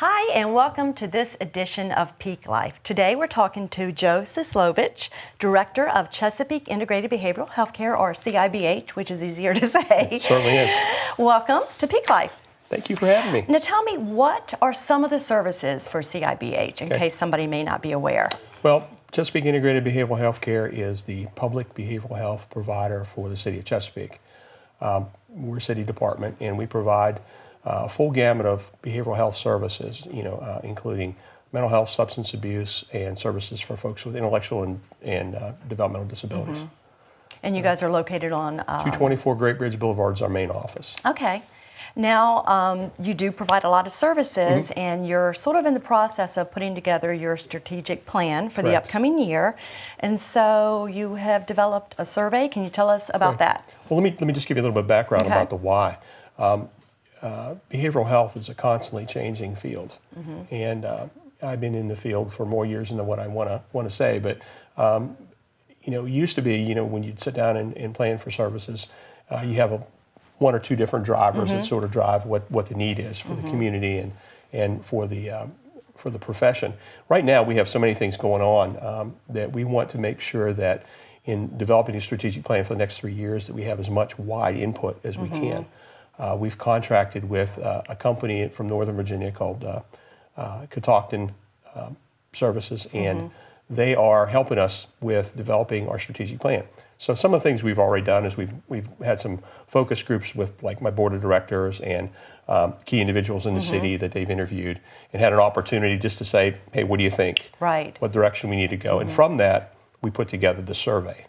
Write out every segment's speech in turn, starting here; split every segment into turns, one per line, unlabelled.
Hi, and welcome to this edition of Peake Life. Today we're talking to Joe Cislovich, Director of Chesapeake Integrated Behavioral Healthcare, or CIBH, which is easier to say.
It certainly is.
Welcome to Peake Life.
Thank you for having me.
Now tell me, what are some of the services for CIBH, in case somebody may not be aware?
Well, Chesapeake Integrated Behavioral Healthcare is the public behavioral health provider for the city of Chesapeake. We're a city department, and we provide a full gamut of behavioral health services, including mental health, substance abuse, and services for folks with intellectual and developmental disabilities.
Mm-hmm. And you guys are located on
224 Great Bridge Boulevard is our main office.
Okay. Now, you do provide a lot of services, and you're sort of in the process of putting together your strategic plan for the upcoming year. And so you have developed a survey. Can you tell us about that?
Well, let me just give you a little bit of background about the why. Behavioral health is a constantly changing field, and I've been in the field for more years than what I want to say. But it used to be, when you'd sit down and plan for services, you have one or two different drivers that sort of drive what the need is for the community and for the profession. Right now, we have so many things going on that we want to make sure that in developing a strategic plan for the next 3 years, that we have as much wide input as we can. We've contracted with a company from Northern Virginia called Catoctin Services, and they are helping us with developing our strategic plan. So some of the things we've already done is we've had some focus groups with like my board of directors and key individuals in the city that they've interviewed, and had an opportunity just to say, hey, what do you think?
Right.
What direction we need to go? And from that, we put together the survey.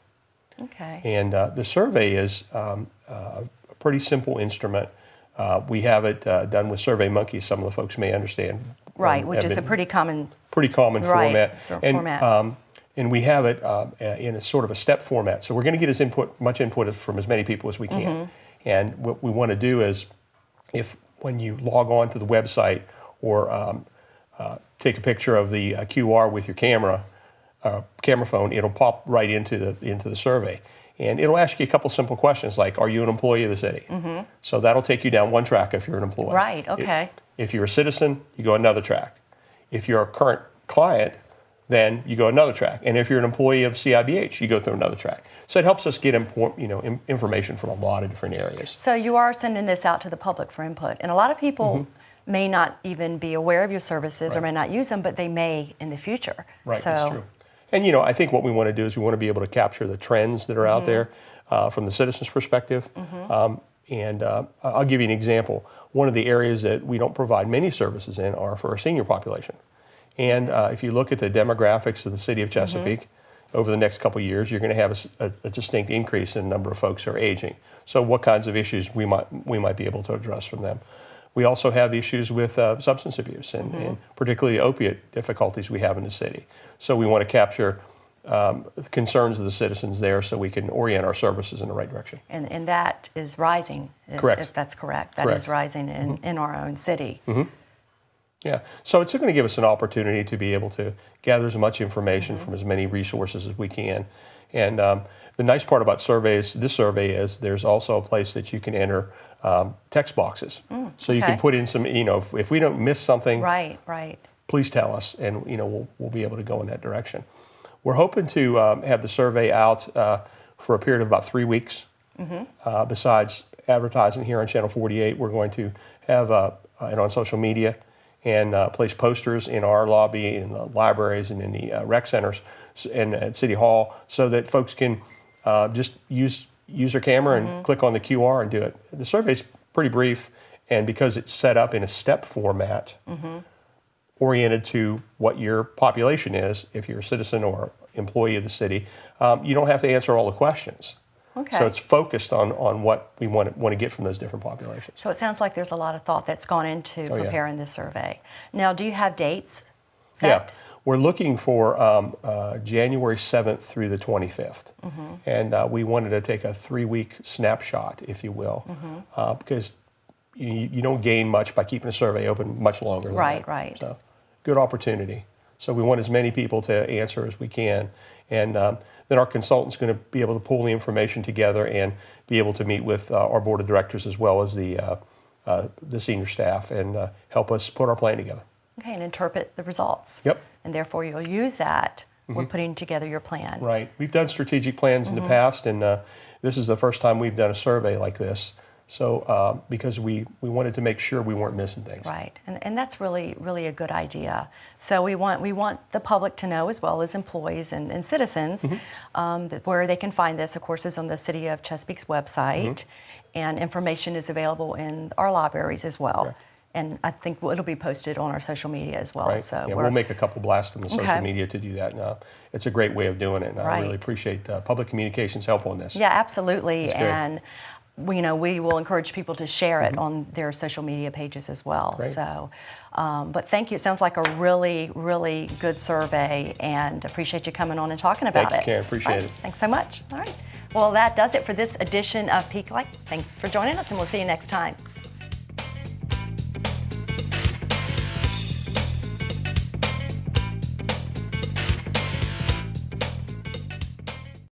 Okay.
And the survey is a pretty simple instrument. We have it done with SurveyMonkey. Some of the folks may understand.
Right, which is a pretty common
format.
Format.
And we have it in a sort of a step format. So we're going to get as much input from as many people as we can. And what we want to do is, when you log on to the website or take a picture of the QR with your camera phone, it'll pop right into the survey. And it'll ask you a couple simple questions like, are you an employee of the city? So that'll take you down one track if you're an employee.
Right, okay.
If you're a citizen, you go another track. If you're a current client, then you go another track. And if you're an employee of CIBH, you go through another track. So it helps us get information from a lot of different areas.
So you are sending this out to the public for input. And a lot of people may not even be aware of your services or may not use them, but they may in the future.
Right, that's true. And I think what we want to do is we want to be able to capture the trends that are out there from the citizen's perspective. And I'll give you an example. One of the areas that we don't provide many services in are for our senior population. And if you look at the demographics of the city of Chesapeake, over the next couple of years, you're going to have a distinct increase in the number of folks who are aging. So what kinds of issues we might be able to address from them. We also have issues with substance abuse and particularly opiate difficulties we have in the city. So we want to capture the concerns of the citizens there so we can orient our services in the right direction.
And that is rising.
Correct.
If that's correct. That is rising in our own city.
Yeah, so it's going to give us an opportunity to be able to gather as much information from as many resources as we can. And the nice part about this survey is there's also a place that you can enter text boxes. So you can put in some, if we don't miss something, please tell us, and we'll be able to go in that direction. We're hoping to have the survey out for a period of about 3 weeks. Besides advertising here on Channel 48, we're going to have it on social media and place posters in our lobby, in the libraries, and in the rec centers, and at City Hall, so that folks can just use their camera and click on the QR and do it. The survey's pretty brief, and because it's set up in a step format, oriented to what your population is, if you're a citizen or employee of the city, you don't have to answer all the questions.
Okay.
So it's focused on what we want to get from those different populations.
So it sounds like there's a lot of thought that's gone into preparing this survey. Now, do you have dates set?
Yeah, we're looking for January 7th through the 25th. And we wanted to take a 3-week snapshot, if you will, because you don't gain much by keeping a survey open much longer than that.
Right.
So good opportunity. So we want as many people to answer as we can. And then our consultant's going to be able to pull the information together and be able to meet with our board of directors as well as the senior staff and help us put our plan together.
Okay, and interpret the results.
Yep.
And therefore you'll use that when putting together your plan.
Right. We've done strategic plans in the past, and this is the first time we've done a survey like this. So because we wanted to make sure we weren't missing things.
Right, and that's really a good idea. So we want the public to know, as well as employees and citizens, that where they can find this, of course, is on the City of Chesapeake's website, and information is available in our libraries as well. Right. And I think it'll be posted on our social media as well.
Right.
So
yeah, we'll make a couple blasts on the social media to do that. And, it's a great way of doing it, and I really appreciate public communications help on this.
Yeah, absolutely. And we will encourage people to share it on their social media pages as well.
Great.
So, but thank you. It sounds like a really good survey, and appreciate you coming on and talking about it.
Thank you, Karen. Appreciate it.
Thanks so much. All right. Well, that does it for this edition of Peake Life. Thanks for joining us, and we'll see you next time.